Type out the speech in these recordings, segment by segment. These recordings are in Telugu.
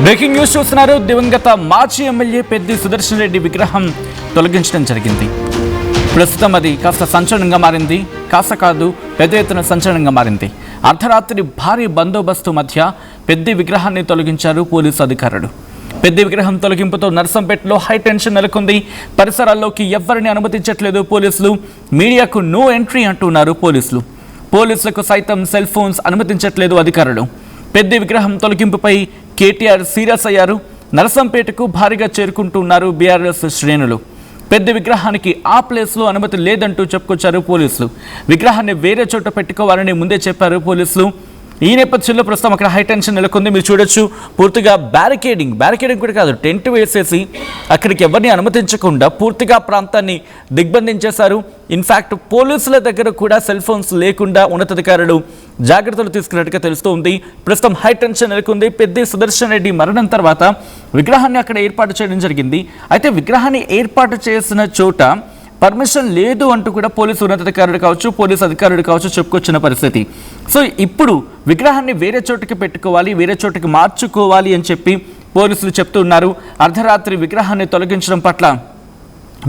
బ్రేకింగ్ న్యూస్ చూస్తున్నారు. దివంగత మాజీ ఎమ్మెల్యే పెద్ది సుదర్శన్ రెడ్డి విగ్రహం తొలగించడం జరిగింది. ప్రస్తుతం అది కాస్త సంచలనంగా మారింది. కాస్త కాదు, పెద్ద ఎత్తున సంచలనంగా మారింది. అర్ధరాత్రి భారీ బందోబస్తు మధ్య పెద్ది విగ్రహాన్ని తొలగించారు పోలీసు అధికారులు. పెద్ది విగ్రహం తొలగింపుతో నర్సంపేటలో హై టెన్షన్ నెలకొంది. పరిసరాల్లోకి ఎవరిని అనుమతించట్లేదు పోలీసులు. మీడియాకు నో ఎంట్రీ అంటున్నారు పోలీసులు. పోలీసులకు సైతం సెల్ ఫోన్స్ అనుమతించట్లేదు అధికారులు. పెద్ది విగ్రహం తొలగింపుపై కేటీఆర్ సీరియస్ అయ్యారు. నర్సంపేటకు భారీగా చేరుకుంటున్నారు బీఆర్ఎస్ శ్రేణులు. పెద్ద విగ్రహానికి ఆ ప్లేస్లో అనుమతి లేదంటూ చెప్పుకొచ్చారు పోలీసులు. విగ్రహాన్ని వేరే చోట పెట్టుకోవాలని ముందే చెప్పారు పోలీసులు. ఈ నేపథ్యంలో ప్రస్తుతం అక్కడ హై టెన్షన్ నెలకొంది. మీరు చూడొచ్చు, పూర్తిగా బ్యారికేడింగ్ కూడా కాదు, టెంట్ వేసేసి అక్కడికి ఎవరిని అనుమతించకుండా పూర్తిగా ప్రాంతాన్ని దిగ్బంధించేశారు. ఇన్ఫ్యాక్ట్ పోలీసుల దగ్గర కూడా సెల్ ఫోన్స్ లేకుండా ఉన్నతాధికారులు జాగ్రత్తలు తీసుకున్నట్టుగా తెలుస్తోంది. ప్రస్తుతం హై టెన్షన్ నెలకొంది. పెద్ది సుదర్శన్ రెడ్డి మరణం తర్వాత విగ్రహాన్ని అక్కడ ఏర్పాటు చేయడం జరిగింది. అయితే విగ్రహాన్ని ఏర్పాటు చేసిన చోట పర్మిషన్ లేదు అంటూ కూడా పోలీసు ఉన్నతాధికారులు కావచ్చు, పోలీసు అధికారులు కావచ్చు చెప్పుకొచ్చిన పరిస్థితి. సో ఇప్పుడు విగ్రహాన్ని వేరే చోటుకి పెట్టుకోవాలి, వేరే చోటుకి మార్చుకోవాలి అని చెప్పి పోలీసులు చెప్తున్నారు. అర్ధరాత్రి విగ్రహాన్ని తొలగించడం పట్ల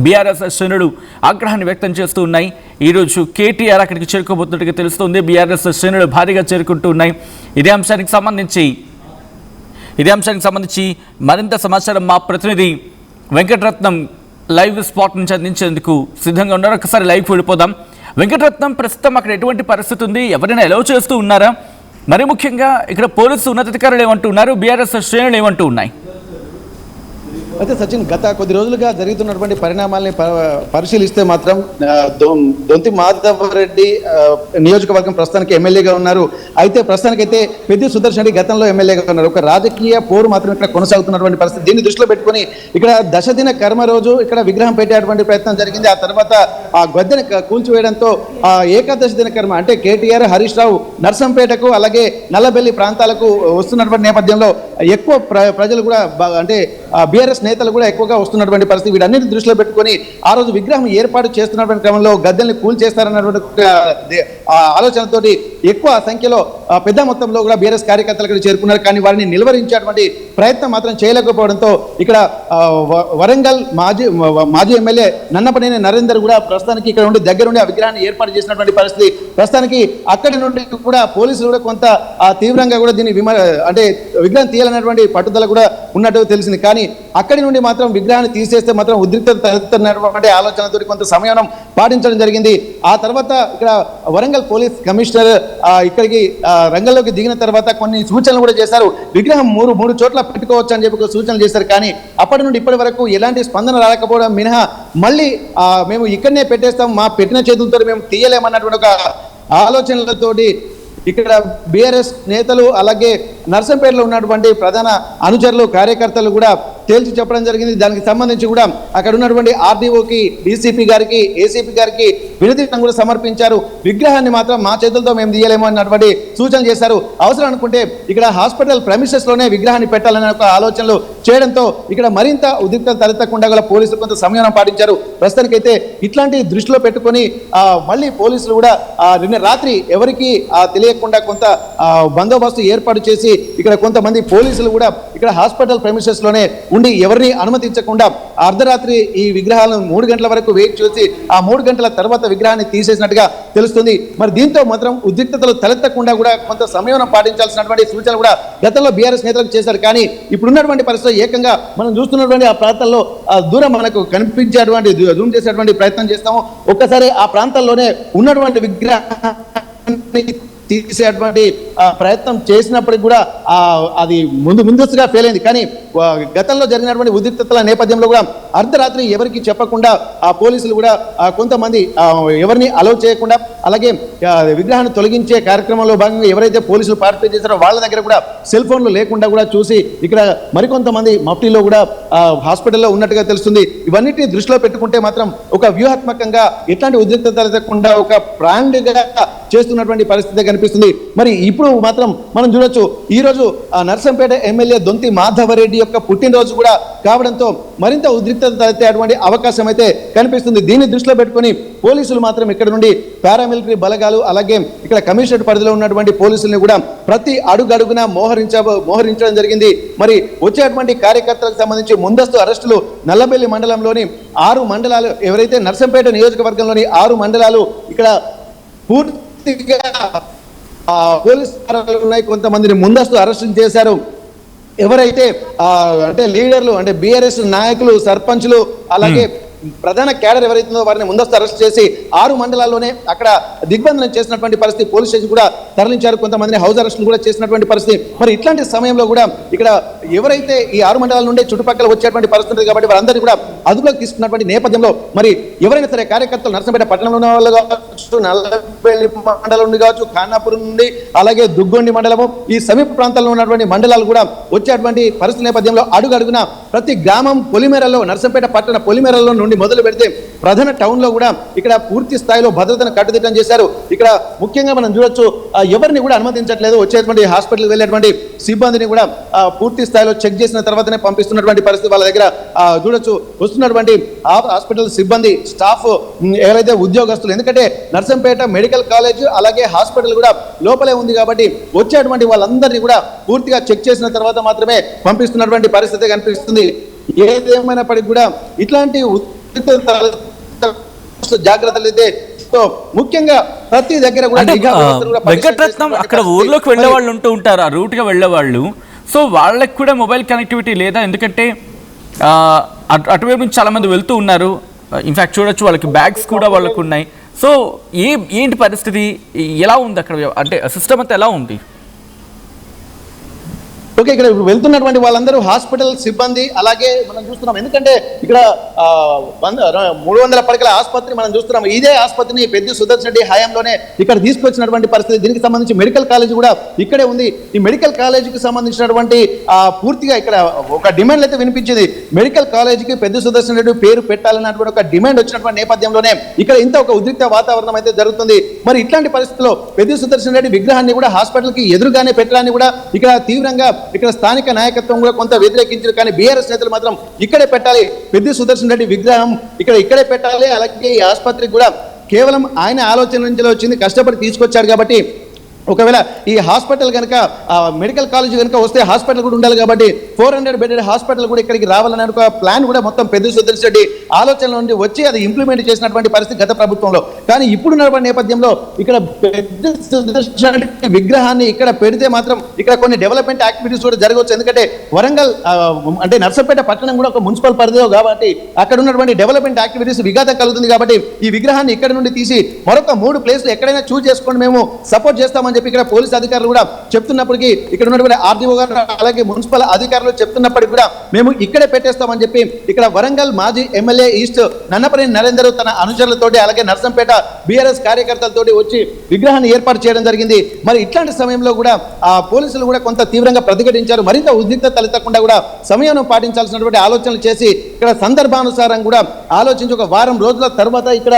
బీఆర్ఎస్ శ్రేణులు ఆగ్రహాన్ని వ్యక్తం చేస్తూ ఉన్నాయి. ఈరోజు కేటీఆర్ అక్కడికి చేరుకోబోతున్నట్టుగా తెలుస్తోంది. బీఆర్ఎస్ శ్రేణులు భారీగా చేరుకుంటూ ఉన్నాయి. ఇదే అంశానికి సంబంధించి మరింత సమాచారం మా ప్రతినిధి వెంకటరత్నం లైవ్ స్పాట్ నుంచి అందించేందుకు సిద్ధంగా ఉన్నారు. ఒకసారి లైవ్ వెళ్ళిపోదాం. వెంకటరత్నం, ప్రస్తుతం అక్కడ ఎటువంటి పరిస్థితి ఉంది? ఎవరైనా ఎలవ్ చేస్తూ ఉన్నారా? మరి ముఖ్యంగా ఇక్కడ పోలీసు ఉన్నతాధికారులు ఏమంటూ ఉన్నారు? బీఆర్ఎస్ శ్రేణులు ఏమంటూ ఉన్నాయి? అయితే సచిన్, గత కొద్ది రోజులుగా జరుగుతున్నటువంటి పరిణామాలని పరిశీలిస్తే మాత్రం దొంతి మాధవరెడ్డి నియోజకవర్గం ప్రస్తుతానికి ఎమ్మెల్యేగా ఉన్నారు. అయితే ప్రస్తుతానికైతే పెద్ది సుదర్శన్ రెడ్డి గతంలో ఎమ్మెల్యేగా ఉన్నారు. ఒక రాజకీయ పోరు మాత్రం ఇక్కడ కొనసాగుతున్నటువంటి పరిస్థితి. దీన్ని దృష్టిలో పెట్టుకుని ఇక్కడ దశదిన కర్మ రోజు ఇక్కడ విగ్రహం పెట్టేటువంటి ప్రయత్నం జరిగింది. ఆ తర్వాత ఆ గద్దెని కూల్చివేయడంతో ఏకాదశ దిన కర్మ అంటే కేటీఆర్, హరీష్ రావు నర్సంపేటకు అలాగే నల్లబెల్లి ప్రాంతాలకు వస్తున్నటువంటి నేపథ్యంలో ఎక్కువ ప్రజలు కూడా అంటే బీఆర్ఎస్ నేతలు కూడా ఎక్కువగా వస్తున్నటువంటి పరిస్థితి. వీటన్నిటిని దృష్టిలో పెట్టుకుని ఆ రోజు విగ్రహం ఏర్పాటు చేస్తున్నటువంటి క్రమంలో గద్దెల్ని కూల్చేస్తారన్నటువంటి ఆలోచనతోటి ఎక్కువ సంఖ్యలో పెద్ద మొత్తంలో కూడా బీఆర్ఎస్ కార్యకర్తలు ఇక్కడ చేరుకున్నారు. కానీ వారిని నిలువరించేటువంటి ప్రయత్నం మాత్రం చేయలేకపోవడంతో ఇక్కడ వరంగల్ మాజీ ఎమ్మెల్యే నన్నపనేని నరేందర్ కూడా ప్రస్తుతానికి ఇక్కడ ఉండి దగ్గరుండి ఆ విగ్రహాన్ని ఏర్పాటు చేసినటువంటి పరిస్థితి. ప్రస్తుతానికి అక్కడి నుండి కూడా పోలీసులు కూడా కొంత తీవ్రంగా కూడా దీన్ని అంటే విగ్రహం తీయాలనేటువంటి పట్టుదల కూడా ఉన్నట్టు తెలిసింది. కానీ అక్కడి నుండి మాత్రం విగ్రహాన్ని తీసేస్తే మాత్రం ఉద్రిక్తత తలెత్తుతున్నటువంటి ఆలోచనతో కొంత సమయం పాటించడం జరిగింది. ఆ తర్వాత ఇక్కడ వరంగల్ పోలీస్ కమిషనర్ ఇక్కడికి రంగంలోకి దిగిన తర్వాత కొన్ని సూచనలు కూడా చేశారు. విగ్రహం మూడు చోట్ల పెట్టుకోవచ్చు అని చెప్పి సూచనలు చేశారు. కానీ అప్పటి నుండి ఇప్పటి వరకు ఎలాంటి స్పందన రాకపోవడం మినహా మళ్ళీ మేము ఇక్కడనే పెట్టేస్తాం, మా పెట్టిన చేతులతో మేము తీయలేమన్నటువంటి ఒక ఆలోచనలతోటి ఇక్కడ బీఆర్ఎస్ నేతలు అలాగే నర్సంపేటలో ఉన్నటువంటి ప్రధాన అనుచరులు కార్యకర్తలు కూడా తేల్చి చెప్పడం జరిగింది. దానికి సంబంధించి కూడా అక్కడ ఉన్నటువంటి ఆర్డీఓకి, డీసీపీ గారికి, ఏసీపీ గారికి వినతి కూడా సమర్పించారు. విగ్రహాన్ని మాత్రం మా చేతులతో మేము తీయలేము అన్నటువంటి సూచనలు చేశారు. అవసరం అనుకుంటే ఇక్కడ హాస్పిటల్ ప్రెమిసెస్ లోనే విగ్రహాన్ని పెట్టాలనే ఒక ఆలోచనలు చేయడంతో ఇక్కడ మరింత ఉద్రిక్తత తలెత్తకుండా గల పోలీసులు కొంత సంయమనం పాటించారు. ప్రస్తుతానికైతే ఇట్లాంటి దృష్టిలో పెట్టుకొని మళ్ళీ పోలీసులు కూడా నిన్న రాత్రి ఎవరికి తెలియకుండా కొంత బందోబస్తు ఏర్పాటు చేసి ఇక్కడ కొంతమంది పోలీసులు కూడా ఇక్కడ హాస్పిటల్ ప్రెమిసెస్ లోనే ఉండి ఎవరిని అనుమతించకుండా అర్ధరాత్రి ఈ విగ్రహాలను 3 గంటల వరకు వెయిట్ చేసి ఆ 3 గంటల తర్వాత విగ్రహాన్ని తీసేసినట్టుగా తెలుస్తుంది. మరి దీంతో మాత్రం ఉద్రిక్తతలు తలెత్తకుండా కూడా కొంత సమయం పాటించాల్సినటువంటి సూచనలు కూడా గతంలో బీఆర్ఎస్ నేతలకు చేశారు. కానీ ఇప్పుడున్నటువంటి పరిస్థితి ఏకంగా మనం చూస్తున్నటువంటి ఆ ప్రాంతాల్లో దూరం మనకు కనిపించేటువంటి జూమ్ చేసేటువంటి ప్రయత్నం చేస్తాము. ఒక్కసారి ఆ ప్రాంతాల్లోనే ఉన్నటువంటి విగ్రహాన్ని తీసేటువంటి ప్రయత్నం చేసినప్పటికి కూడా అది ముందస్తుగా ఫెయిల్ అయింది. కానీ గతంలో జరిగినటువంటి ఉద్రిక్తతల నేపథ్యంలో కూడా అర్ధరాత్రి ఎవరికి చెప్పకుండా ఆ పోలీసులు కూడా కొంతమంది ఎవరిని అలౌ చేయకుండా అలాగే విగ్రహాన్ని తొలగించే కార్యక్రమంలో భాగంగా ఎవరైతే పోలీసులు పార్టిసిపేట్ చేశారో వాళ్ళ దగ్గర కూడా సెల్ ఫోన్లు లేకుండా కూడా చూసి ఇక్కడ మరికొంతమంది మఫ్టీలో కూడా హాస్పిటల్లో ఉన్నట్టుగా తెలుస్తుంది. ఇవన్నిటిని దృష్టిలో పెట్టుకుంటే మాత్రం ఒక వ్యూహాత్మకంగా ఎట్లాంటి ఉద్రిక్తత లేకుండా ఒక బ్రాండ్గా చేస్తున్నటువంటి పరిస్థితి కనిపిస్తుంది. మరి ఇప్పుడు మాత్రం మనం చూడొచ్చు, ఈ రోజు నర్సంపేట ఎమ్మెల్యే దొంతి మాధవరెడ్డి యొక్క పుట్టినరోజు కూడా కావడంతో మరింత ఉద్రిక్తత తలెత్తేటువంటి అవకాశం అయితే కనిపిస్తుంది. దీన్ని దృష్టిలో పెట్టుకుని పోలీసులు మాత్రం ఇక్కడ నుండి పారామిలిటరీ బలగాలు అలాగే ఇక్కడ కమిషనరేట్ పరిధిలో ఉన్నటువంటి పోలీసుల్ని కూడా ప్రతి అడుగడుగునా మోహరించడం జరిగింది. మరి వచ్చేటువంటి కార్యకర్తలకు సంబంధించి ముందస్తు అరెస్టులు నల్లబెల్లి మండలంలోని 6 మండలాలు, ఎవరైతే నర్సంపేట నియోజకవర్గంలోని 6 మండలాలు ఇక్కడ పూర్తిగా పోలీసు ఉన్నాయి. కొంతమందిని ముందస్తు అరెస్టు చేశారు. ఎవరైతే అంటే లీడర్లు అంటే బీఆర్ఎస్ నాయకులు, సర్పంచ్లు అలాగే ప్రధాన క్యాడర్ ఎవరైతుందో వారిని ముందస్తు అరెస్ట్ చేసి 6 మండలాల్లోనే అక్కడ దిగ్బంధనం చేసినటువంటి పరిస్థితి. పోలీస్ స్టేషన్ కూడా తరలించారు. కొంతమందిని హౌస్ అరెస్టులు కూడా చేసినటువంటి పరిస్థితి. మరి ఇట్లాంటి సమయంలో కూడా ఇక్కడ ఎవరైతే ఈ 6 మండలాల నుండి చుట్టుపక్కల వచ్చేటువంటి పరిస్థితి కాబట్టి వారందరినీ కూడా అదుపులోకి తీసుకున్నటువంటి నేపథ్యంలో మరి ఎవరైనా సరే కార్యకర్తలు నర్సంపేట పట్టణంలో ఉన్న వాళ్ళు కావచ్చు, నల్లబెల్లి మండలం నుండి కావచ్చు, ఖానాపురం నుండి అలాగే దుగ్గొండి మండలము, ఈ సమీప ప్రాంతాల్లో ఉన్నటువంటి మండలాలు కూడా వచ్చేటువంటి పరిస్థితి నేపథ్యంలో అడుగడుగున ప్రతి గ్రామం పొలిమేరలో, నర్సంపేట పట్టణ పొలిమేరలో నుండి మొదలు పెడితే ప్రధాన టౌన్ లో కూడా ఇక్కడ పూర్తి స్థాయిలో భద్రతను కట్టుదిట్టం చేశారు. ఇక్కడ ముఖ్యంగా మనం చూడొచ్చు, ఎవరిని కూడా అనుమతించట్లేదు. వచ్చేటువంటి హాస్పిటల్కి వెళ్ళేటువంటి సిబ్బందిని కూడా పూర్తి స్థాయిలో చెక్ చేసిన తర్వాతనే పంపిస్తున్నటువంటి పరిస్థితి. వాళ్ళ దగ్గర చూడొచ్చు వస్తున్నటువంటి హాస్పిటల్ సిబ్బంది, స్టాఫ్, ఎవరైతే ఉద్యోగస్తులు, ఎందుకంటే నర్సంపేట మెడికల్ కాలేజ్ అలాగే హాస్పిటల్ కూడా లోపలే ఉంది కాబట్టి వచ్చేటువంటి వాళ్ళందరినీ కూడా పూర్తిగా చెక్ చేసిన తర్వాత మాత్రమే పంపిస్తున్నటువంటి పరిస్థితి కనిపిస్తుంది. ఏదేమైనప్పటికీ కూడా ఇట్లాంటి జాగ్రత్తలు అయితే ముఖ్యంగా ప్రతి దగ్గర కూడా వెంకటరత్నం అక్కడ ఊర్లోకి వెళ్ళే వాళ్ళు ఉంటూ ఉంటారు, ఆ రూట్ గా వెళ్ళే వాళ్ళు. సో వాళ్ళకి కూడా మొబైల్ కనెక్టివిటీ లేదా? ఎందుకంటే అటువైపు నుంచి చాలా మంది వెళ్తూ ఉన్నారు. ఇన్ఫాక్ట్ చూడొచ్చు వాళ్ళకి బ్యాగ్స్ కూడా వాళ్ళకు ఉన్నాయి. సో ఏంటి పరిస్థితి, ఎలా ఉంది అక్కడ, అంటే సిస్టమ్ అంతా ఎలా ఉంది? ఓకే, ఇక్కడ వెళ్తున్నటువంటి వాళ్ళందరూ హాస్పిటల్ సిబ్బంది అలాగే మనం చూస్తున్నాం. ఎందుకంటే ఇక్కడ 300 పడకల ఆసుపత్రి మనం చూస్తున్నాం. ఇదే ఆసుపత్రిని పెద్ద సుదర్శన్ రెడ్డి హయాంలోనే ఇక్కడ తీసుకొచ్చినటువంటి పరిస్థితి. దీనికి సంబంధించి మెడికల్ కాలేజ్ కూడా ఇక్కడే ఉంది. ఈ మెడికల్ కాలేజీకి సంబంధించినటువంటి పూర్తిగా ఇక్కడ ఒక డిమాండ్ అయితే వినిపించింది. మెడికల్ కాలేజీకి పెద్ద సుదర్శన్ రెడ్డి పేరు పెట్టాలన్నటువంటి ఒక డిమాండ్ వచ్చినటువంటి నేపథ్యంలోనే ఇక్కడ ఇంత ఒక ఉద్రిక్త వాతావరణం అయితే జరుగుతుంది. మరి ఇట్లాంటి పరిస్థితుల్లో పెద్ద సుదర్శన్ రెడ్డి విగ్రహాన్ని కూడా హాస్పిటల్కి ఎదురుగానే పెట్టడాన్ని కూడా ఇక్కడ తీవ్రంగా ఇక్కడ స్థానిక నాయకత్వం కూడా కొంత వ్యతిరేకించారు. కానీ బీఆర్ఎస్ నేతలు మాత్రం ఇక్కడే పెట్టాలి, పెద్ద సుదర్శన్ రెడ్డి విగ్రహం ఇక్కడే పెట్టాలి, అలాగే ఈ ఆసుపత్రికి కూడా కేవలం ఆయన ఆలోచన నుంచి వచ్చింది, కష్టపడి తీసుకొచ్చాడు కాబట్టి ఒకవేళ ఈ హాస్పిటల్ కనుక మెడికల్ కాలేజ్ కనుక వస్తే హాస్పిటల్ కూడా ఉండాలి కాబట్టి 400 బెడెడ్ హాస్పిటల్ కూడా ఇక్కడికి రావాలనే ఒక ప్లాన్ కూడా మొత్తం పెద్ద సుదర్శన్ రెడ్డి ఆలోచన నుండి వచ్చి అది ఇంప్లిమెంట్ చేసినటువంటి పరిస్థితి గత ప్రభుత్వంలో. కానీ ఇప్పుడున్నటువంటి నేపథ్యంలో ఇక్కడ పెద్ద సుదర్శన్ రెడ్డి విగ్రహాన్ని ఇక్కడ పెడితే మాత్రం ఇక్కడ కొన్ని డెవలప్మెంట్ యాక్టివిటీస్ కూడా జరగవచ్చు. ఎందుకంటే వరంగల్ అంటే నర్సంపేట పట్టణం కూడా ఒక మున్సిపల్ పరిధిలో కాబట్టి అక్కడ ఉన్నటువంటి డెవలప్మెంట్ యాక్టివిటీస్ విఘాతం కలుగుతుంది. కాబట్టి ఈ విగ్రహాన్ని ఇక్కడ నుండి తీసి మరొక 3 ప్లేస్లు ఎక్కడైనా చూస్ చేసుకోండి, మేము సపోర్ట్ చేస్తామని చెప్పి ఇక్కడ పోలీస్ అధికారులు కూడా చెప్తున్నప్పటికీ, ఇక్కడ ఉన్నటువంటి ఆర్డీఓ గారు అలాగే మున్సిపల్ అధికారులు చెప్తున్నప్పటికీ కూడా మేము ఇక్కడే పెట్టేస్తామని చెప్పి ఇక్కడ వరంగల్ మాజీ ఎమ్మెల్యే ఈస్ట్ నన్నపనేని నరేందర్ తన అనుచరులతోటి అలాగే నర్సంపేట బీఆర్ఎస్ కార్యకర్తలతోటి వచ్చి విగ్రహాన్ని ఏర్పాటు చేయడం జరిగింది. మరి ఇట్లాంటి సమయంలో కూడా పోలీసులు కూడా కొంత తీవ్రంగా ప్రతిఘటించారు. మరింత ఉద్రిక్తత తలెత్తకుండా కూడా సమయం పాటించాల్సినటువంటి ఆలోచనలు చేసి ఇక్కడ సందర్భానుసారం కూడా ఆలోచించి ఒక వారం రోజుల తర్వాత ఇక్కడ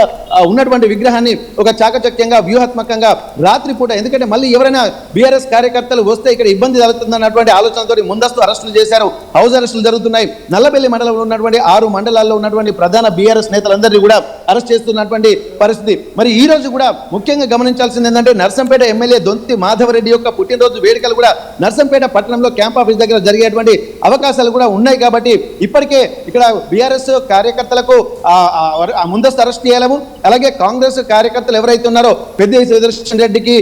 ఉన్నటువంటి విగ్రహాన్ని ఒక చాకచక్యంగా వ్యూహాత్మకంగా రాత్రిపూట, ఎందుకంటే మళ్ళీ ఎవరైనా బీఆర్ఎస్ కార్యకర్తలు వస్తే ఇక్కడ ఇబ్బంది జరుగుతుందన్నటువంటి ఆలోచనతో ముందస్తు అరెస్టులు చేశారు, హౌస్ అరెస్టులు జరుగుతున్నాయి. నల్లబెల్లి మండలంలో ఉన్నటువంటి 6 మండలాల్లో ఉన్నటువంటి ప్రధాన బీఆర్ఎస్ నేతలందరినీ కూడా అరెస్ట్ చేస్తున్నటువంటి పరిస్థితి. మరి ఈ రోజు కూడా ముఖ్యంగా గమనించాల్సింది ఏంటంటే నర్సంపేట ఎమ్మెల్యే దొంతి మాధవరెడ్డి యొక్క పుట్టినరోజు వేడుకలు కూడా నర్సంపేట పట్టణంలో క్యాంప్ ఆఫీస్ దగ్గర జరిగేటువంటి అవకాశాలు కూడా ఉన్నాయి. కాబట్టి ఇప్పటికే ఇక్కడ బీఆర్ఎస్ కార్యకర్తలకు ముందస్తు అరెస్ట్ చేయాలము, అలాగే కాంగ్రెస్ కార్యకర్తలు ఎవరైతే ఉన్నారో పెద్ద సుదర్శన్ రెడ్డికి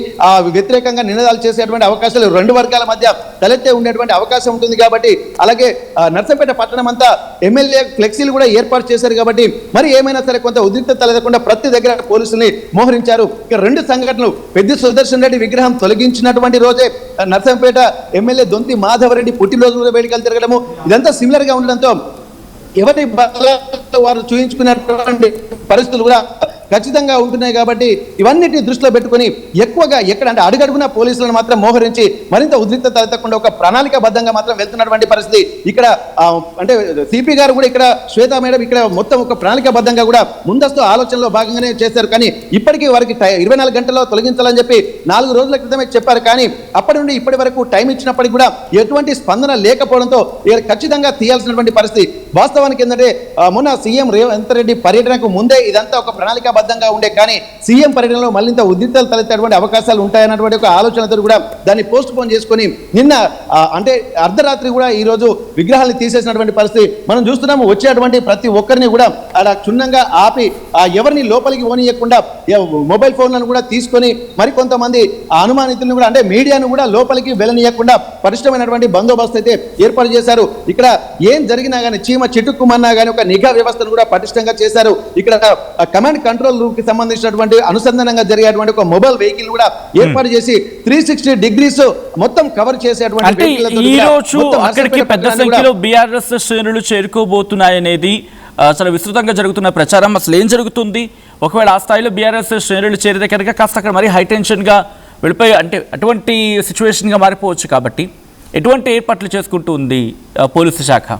వ్యతిరేకంగా నినాదాలు చేసేటువంటి అవకాశాలు 2 వర్గాల మధ్య తలెత్తే ఉండేటువంటి అవకాశం ఉంటుంది. కాబట్టి అలాగే నర్సంపేట పట్టణం అంతా ఎమ్మెల్యే ఫ్లెక్సీలు కూడా ఏర్పాటు చేశారు. కాబట్టి మరి ఏమైనా సరే కొంత ఉద్రిక్తత తలెత్తకుండా ప్రతి దగ్గర పోలీసుల్ని మోహరించారు. ఇక 2 సంఘటనలు, పెద్ద సుదర్శన్ రెడ్డి విగ్రహం తొలగించినటువంటి రోజే నర్సంపేట ఎమ్మెల్యే దొంతి మాధవరెడ్డి పుట్టినరోజు వేడుకలు తిరగడము, ఇదంతా సిమిలర్ గా ఉండడంతో ఎవరి వారు చూయించుకున్నటువంటి పరిస్థితులు కూడా ఖచ్చితంగా ఉంటున్నాయి. కాబట్టి ఇవన్నిటిని దృష్టిలో పెట్టుకొని ఎక్కువగా ఎక్కడ అంటే అడుగడుగున పోలీసులను మాత్రం మోహరించి మరింత ఉద్రిక్తత తలెత్తకుండా ఒక ప్రణాళికాబద్ధంగా మాత్రం వెళ్తున్నటువంటి పరిస్థితి ఇక్కడ. అంటే సిపి గారు కూడా ఇక్కడ శ్వేత మేడం ఇక్కడ మొత్తం ఒక ప్రణాళికాబద్ధంగా కూడా ముందస్తు ఆలోచనలో భాగంగానే చేశారు. కానీ ఇప్పటికీ వారికి 24 గంటల్లో తొలగించాలని చెప్పి 4 రోజుల క్రితమే చెప్పారు. కానీ అప్పటి నుండి ఇప్పటి వరకు టైం ఇచ్చినప్పటికీ కూడా ఎటువంటి స్పందన లేకపోవడంతో ఖచ్చితంగా తీయాల్సినటువంటి పరిస్థితి. వాస్తవానికి ఏంటంటే మొన్న సీఎం రేవంత్ రెడ్డి పర్యటనకు ముందే ఇదంతా ఒక ప్రణాళికాబద్ధంగా ఉండే, కానీ సీఎం పర్యటనలో మళ్ళీ ఉద్రిక్తతలు తలెత్తేటువంటి అవకాశాలు ఉంటాయన్నటువంటి ఒక ఆలోచనతో కూడా దాన్ని పోస్ట్ పోన్ చేసుకొని నిన్న అంటే అర్ధరాత్రి కూడా ఈ రోజు విగ్రహాలను తీసేసినటువంటి పరిస్థితి మనం చూస్తున్నాము. వచ్చేటువంటి ప్రతి ఒక్కరిని కూడా అలా క్షుణ్ణంగా ఆపి ఎవరిని లోపలికి పోనీయకుండా మొబైల్ ఫోన్లను కూడా తీసుకొని మరికొంతమంది అనుమానితులను కూడా అంటే మీడియాను కూడా లోపలికి వెళ్ళనీయకుండా పటిష్టమైనటువంటి బందోబస్తు అయితే ఏర్పాటు చేశారు. ఇక్కడ ఏం జరిగినా కానీ చీమ చిటుక్కుమన్నా కానీ ఒక నిఘా వ్యవస్థను కూడా పటిష్టంగా చేశారు. ఇక్కడ కమాండ్ కంట్రోల్ రూమ్ కి సంబంధించినటువంటి అనుసంధానంగా జరిగేటువంటి ఒక మొబైల్ వెహికల్ కూడా ఏర్పాటు చేసి 360 డిగ్రీస్ మొత్తం కవర్ చేసేటువంటి ఈ రోజు అక్కడికి పెద్ద సంఖ్యలో బీఆర్ఎస్ శ్రేణులు చేరుకోబోతున్నాయనేది చాలా విస్తృతంగా జరుగుతున్న ప్రచారం. అసలు ఏం జరుగుతుంది? ఒకవేళ ఆ స్థాయిలో బీఆర్ఎస్ శ్రేణులు చేరితే కనుక కాస్త అక్కడ మరీ హైటెన్షన్గా వెళ్ళిపోయి అంటే అటువంటి సిచ్యువేషన్గా మారిపోవచ్చు. కాబట్టి ఎటువంటి ఏర్పాట్లు చేసుకుంటూ ఉంది పోలీసు శాఖ?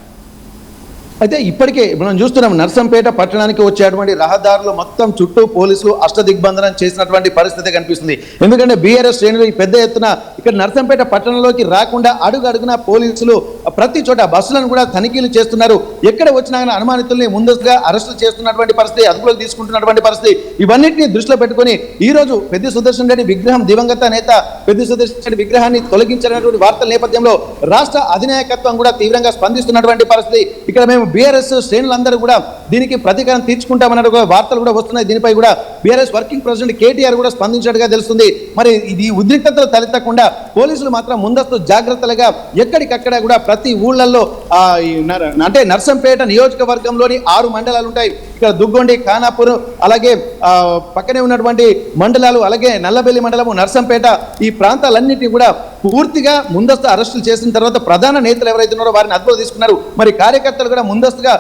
అయితే ఇప్పటికే మనం చూస్తున్నాం నర్సంపేట పట్టణానికి వచ్చేటువంటి రహదారులు మొత్తం చుట్టూ పోలీసులు అష్టదిగ్బంధనం చేసినటువంటి పరిస్థితి కనిపిస్తుంది. ఎందుకంటే బీఆర్ఎస్ శ్రేణులు పెద్ద ఎత్తున ఇక్కడ నర్సంపేట పట్టణంలోకి రాకుండా అడుగడుగున పోలీసులు ప్రతి చోట బస్సులను కూడా తనిఖీలు చేస్తున్నారు. ఎక్కడ వచ్చినా అనుమానితుల్ని ముందస్తుగా అరెస్టులు చేస్తున్నటువంటి పరిస్థితి, అదుపులోకి తీసుకుంటున్నటువంటి పరిస్థితి. ఇవన్నింటినీ దృష్టిలో పెట్టుకుని ఈ రోజు పెద్ది సుదర్శన్ రెడ్డి విగ్రహం దివంగత నేత పెద్ది సుదర్శన్ రెడ్డి విగ్రహాన్ని తొలగించినటువంటి వార్తల నేపథ్యంలో రాష్ట్ర అధినాయకత్వం కూడా తీవ్రంగా స్పందిస్తున్నటువంటి పరిస్థితి. ఇక్కడ మేము బీఆర్ఎస్ శ్రేణులందరూ కూడా దీనికి ప్రతీకారం తీర్చుకుంటామన్న వార్తలు కూడా వస్తున్నాయి. దీనిపై కూడా బీఆర్ఎస్ వర్కింగ్ ప్రెసిడెంట్ కేటీఆర్ కూడా స్పందించినట్టుగా తెలుస్తుంది. మరి ఇది ఉద్రిక్తతలు తలెత్తకుండా పోలీసులు మాత్రం ముందస్తు జాగ్రత్తలుగా ఎక్కడికక్కడ కూడా ప్రతి ఊళ్ళల్లో అంటే నర్సంపేట నియోజకవర్గంలోని 6 మండలాలు ఉంటాయి. ఇక్కడ దుగ్గొండి, ఖానాపూర్, అలాగే పక్కనే ఉన్నటువంటి మండలాలు, అలాగే నల్లబెల్లి మండలము, నర్సంపేట, ఈ ప్రాంతాలన్నింటినీ కూడా పూర్తిగా ముందస్తు అరెస్టులు చేసిన తర్వాత ప్రధాన నేతలు ఎవరైతే ఉన్నారో వారిని అదుపులో తీసుకున్నారు. మరి కార్యకర్తలు కూడా ముందస్తుగా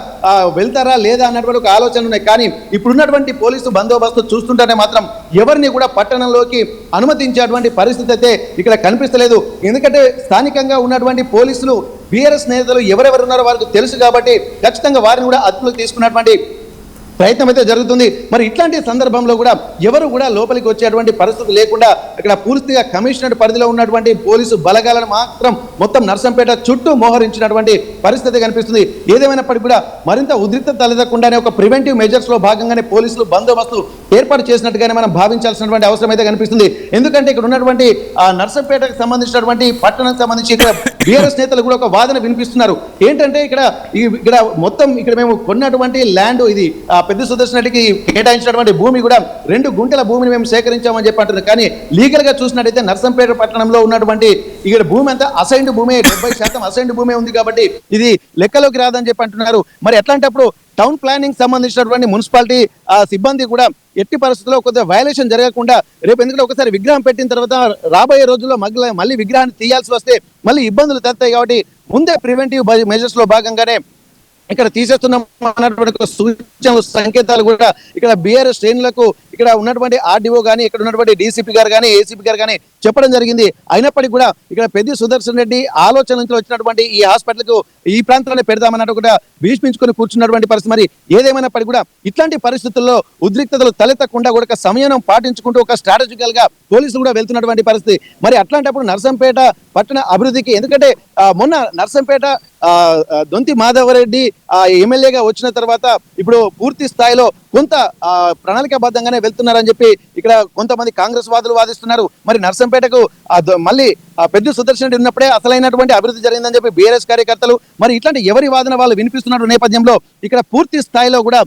వెళ్తారా లేదా అన్నటువంటి ఒక ఆలోచన ఉన్నాయి. కానీ ఇప్పుడున్నటువంటి పోలీసు బందోబస్తు చూస్తుంటేనే మాత్రం ఎవరిని కూడా పట్టణంలోకి అనుమతించేటువంటి పరిస్థితి అయితే ఇక్కడ కనిపిస్తలేదు. ఎందుకంటే స్థానికంగా ఉన్నటువంటి పోలీసులు బీఆర్ఎస్ నేతలు ఎవరెవరు ఉన్నారో వారికి తెలుసు కాబట్టి ఖచ్చితంగా వారిని కూడా అదుపులోకి తీసుకున్నటువంటి ప్రయత్నం అయితే జరుగుతుంది. మరి ఇట్లాంటి సందర్భంలో కూడా ఎవరు కూడా లోపలికి వచ్చేటువంటి పరిస్థితి లేకుండా ఇక్కడ పూర్తిగా కమిషనర్ పరిధిలో ఉన్నటువంటి పోలీసు బలగాలను మాత్రం మొత్తం నర్సంపేట చుట్టూ మోహరించినటువంటి పరిస్థితి కనిపిస్తుంది. ఏదేమైనప్పటికీ కూడా మరింత ఉద్రిక్తత తలెత్తకుండానే ఒక ప్రివెంటివ్ మెజర్స్ లో భాగంగానే పోలీసులు బందోబస్తు ఏర్పాటు చేసినట్టుగానే మనం భావించాల్సినటువంటి అవసరం అయితే కనిపిస్తుంది. ఎందుకంటే ఇక్కడ ఉన్నటువంటి నర్సంపేటకు సంబంధించినటువంటి పట్టణానికి సంబంధించి ఇక్కడ బీఆర్ఎస్ నేతలు కూడా ఒక వాదన వినిపిస్తున్నారు. ఏంటంటే ఇక్కడ మొత్తం ఇక్కడ మేము కొన్నటువంటి ల్యాండ్ ఇది పెద్ద సుదర్శన్ రెడ్డికి కేటాయించినటువంటి భూమి కూడా 2 గుంటల భూమిని మేము సేకరించామని చెప్పి అంటున్నారు. కానీ లీగల్ గా చూసినట్టయితే నర్సంపేట పట్టణంలో ఉన్నటువంటి ఇక్కడ భూమి అంతా అసైన్డ్ భూమి, 70% అసైన్డ్ భూమి ఉంది. కాబట్టి ఇది లెక్కలోకి రాదని చెప్పి అంటున్నారు. మరి ఎట్లాంటప్పుడు టౌన్ ప్లానింగ్ సంబంధించినటువంటి మున్సిపాలిటీ సిబ్బంది కూడా ఎట్టి పరిస్థితుల్లో కొద్దిగా వయలేషన్ జరగకుండా రేపు ఎందుకంటే ఒకసారి విగ్రహం పెట్టిన తర్వాత రాబోయే రోజుల్లో మళ్ళీ విగ్రహాన్ని తీయాల్సి వస్తే మళ్ళీ ఇబ్బందులు తగ్గుతాయి. కాబట్టి ముందే ప్రివెంటివ్ మెజర్స్ లో భాగంగానే ఇక్కడ తీసేస్తున్నాం అన్నటువంటి సూచనలు, సంకేతాలు కూడా ఇక్కడ బీఆర్ఎస్ శ్రేణులకు ఇక్కడ ఉన్నటువంటి ఆర్డీఓ కానీ ఇక్కడ ఉన్నటువంటి డీసీపీ గారు కానీ ఏసీపీ గారు కానీ చెప్పడం జరిగింది. అయినప్పటికీ కూడా ఇక్కడ పెద్ది సుదర్శన్ రెడ్డి ఆలోచన నుంచి వచ్చినటువంటి ఈ హాస్పిటల్కు ఈ ప్రాంతంలోనే పెడదామన్నట్టు కూడా భీష్మించుకొని కూర్చున్నటువంటి పరిస్థితి. మరి ఏదేమైనప్పటికీ కూడా ఇట్లాంటి పరిస్థితుల్లో ఉద్రిక్తతలు తలెత్తకుండా కూడా ఒక సంయమనం పాటించుకుంటూ ఒక స్ట్రాటజికల్ గా పోలీసులు కూడా వెళ్తున్నటువంటి పరిస్థితి. మరి అట్లాంటప్పుడు నర్సంపేట పట్టణ అభివృద్ధికి ఎందుకంటే మొన్న నర్సంపేట దొంతి మాధవరెడ్డి ఎమ్మెల్యేగా వచ్చిన తర్వాత ఇప్పుడు పూర్తి స్థాయిలో కొంత ప్రణాళికాబద్ధంగానే వెళ్తున్నారని చెప్పి ఇక్కడ కొంతమంది కాంగ్రెస్ వాదులు వాదిస్తున్నారు. మరి నర్సంపేటకు మళ్ళీ పెద్ద సుదర్శన్ రెడ్డి ఉన్నప్పుడే అసలైనటువంటి అభివృద్ధి జరిగిందని చెప్పి బీఆర్ఎస్ కార్యకర్తలు మరి ఇట్లాంటి ఎవరి వాదన వాళ్ళు వినిపిస్తున్న నేపథ్యంలో ఇక్కడ పూర్తి స్థాయిలో కూడా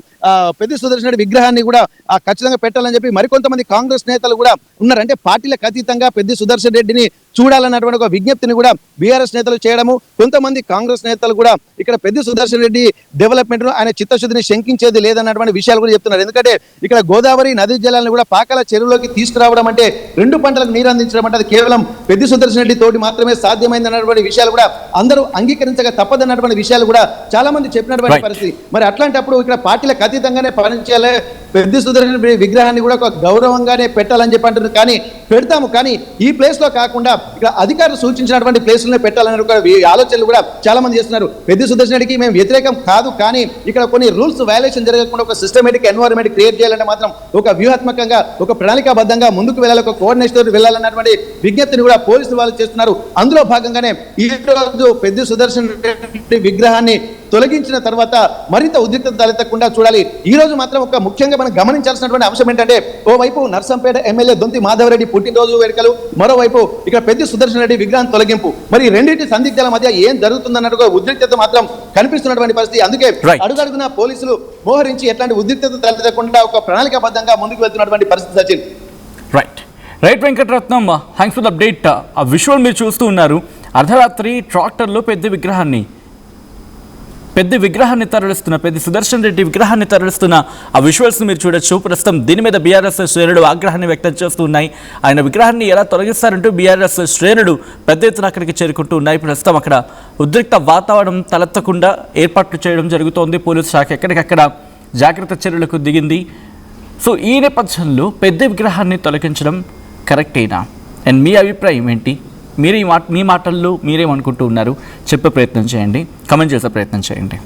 పెద్ద సుదర్శన్ రెడ్డి విగ్రహాన్ని కూడా ఖచ్చితంగా పెట్టాలని చెప్పి మరికొంతమంది కాంగ్రెస్ నేతలు కూడా ఉన్నారు. అంటే పార్టీలకు అతీతంగా పెద్ద సుదర్శన్ రెడ్డిని చూడాలన్నటువంటి ఒక విజ్ఞప్తిని కూడా బీఆర్ఎస్ నేతలు చేయడము, కొంతమంది కాంగ్రెస్ నేతలు కూడా ఇక్కడ పెద్ద సుదర్శన్ రెడ్డి డెవలప్మెంట్ ఆయన చిత్తశుద్ధిని శంకించేది లేదన్నటువంటి విషయాలు కూడా చెప్తున్నారు. ఎందుకంటే ఇక్కడ గోదావరి నదీ జలాలను కూడా పాకాల చెరువులోకి తీసుకురావడం అంటే 2 పంటలకు నీరు అందించడం అంటే అది కేవలం పెద్ద సుదర్శన్ సుదర్శన్ రెడ్డి తోటి మాత్రమే సాధ్యమైంది అన్నటువంటి విషయాలు కూడా అందరూ అంగీకరించక తప్పదన్నటువంటి విషయాలు కూడా చాలా మంది చెప్పినటువంటి పరిస్థితి. మరి అట్లాంటప్పుడు ఇక్కడ పార్టీలకు అతీతంగానే పనిచేయాలి, పెద్ది సుదర్శన్ రెడ్డి విగ్రహాన్ని కూడా ఒక గౌరవంగానే పెట్టాలని చెప్పి అంటున్నారు. కానీ పెడతాము, కానీ ఈ ప్లేస్ లో కాకుండా ఇక్కడ అధికారులు సూచించినటువంటి ప్లేస్లోనే పెట్టాలనే ఒక ఆలోచనలు కూడా చాలా మంది చేస్తున్నారు. పెద్ది సుదర్శన్ రెడ్డికి మేము వ్యతిరేకం కాదు, కానీ ఇక్కడ కొన్ని రూల్స్ వయలేషన్ జరగకుండా ఒక సిస్టమేటిక్ ఎన్వైరన్మెంట్ క్రియేట్ చేయాలంటే మాత్రం ఒక వ్యూహాత్మకంగా ఒక ప్రణాళికాబద్ధంగా ముందుకు వెళ్ళాలి, ఒక కోఆర్డినేషన్ వెళ్ళాలన్నటువంటి విజ్ఞప్తిని కూడా పోలీసులు వాళ్ళు చేస్తున్నారు. అందులో భాగంగానే ఈ రోజు పెద్ది సుదర్శన్ రెడ్డి విగ్రహాన్ని తొలగించిన తర్వాత మరింత ఉద్రిక్తత తలెత్తకుండా చూడాలి. ఈ రోజు మాత్రం ఒక ముఖ్యంగా మనం గమనించాల్సినటువంటి అంశం ఏంటంటే, ఓవైపు నర్సంపేట ఎమ్మెల్యే దొంతి మాధవరెడ్డి పుట్టినరోజు వేడుకలు, మరోవైపు ఇక్కడ పెద్ది సుదర్శన్ రెడ్డి విగ్రహం తొలగింపు. మరి రెండింటి సందిగ్ధాల మధ్య ఏం జరుగుతుందన్నట్టుగా ఉద్రిక్తత మాత్రం కనిపిస్తున్నటువంటి పరిస్థితి. అందుకే అడుగడుగున పోలీసులు మోహరించి ఎట్లాంటి ఉద్రిక్తత తలెత్తకుండా ఒక ప్రణాళికాబద్ధంగా ముందుకు వెళ్తున్నటువంటి పరిస్థితి. Sachin, right Venkataratnam, thanks for the update. ఆ విజువల్ మీరు చూస్తూ ఉన్నారు. అర్ధరాత్రి ట్రాక్టర్లో పెద్ద విగ్రహాన్ని తరలిస్తున్న పెద్ది సుదర్శన్ రెడ్డి విగ్రహాన్ని తరలిస్తున్న ఆ విజువల్స్ మీరు చూడొచ్చు. ప్రస్తుతం దీని మీద బీఆర్ఎస్ శ్రేణులు ఆగ్రహాన్ని వ్యక్తం చేస్తూ ఉన్నాయి. ఆయన విగ్రహాన్ని ఎలా తొలగిస్తారంటూ బీఆర్ఎస్ శ్రేణులు పెద్ద ఎత్తున అక్కడికి చేరుకుంటూ ఉన్నాయి. ప్రస్తుతం అక్కడ ఉద్రిక్త వాతావరణం తలెత్తకుండా ఏర్పాట్లు చేయడం జరుగుతోంది. పోలీసు శాఖ ఎక్కడికక్కడ జాగ్రత్త చర్యలకు దిగింది. సో ఈ నేపథ్యంలో పెద్ద విగ్రహాన్ని తొలగించడం కరెక్టేనా? అండ్ మీ అభిప్రాయం ఏంటి? మీ మాటల్లో మీరేమనుకుంటూ ఉన్నారు చెప్పే ప్రయత్నం చేయండి, కామెంట్ చేసే ప్రయత్నం చేయండి.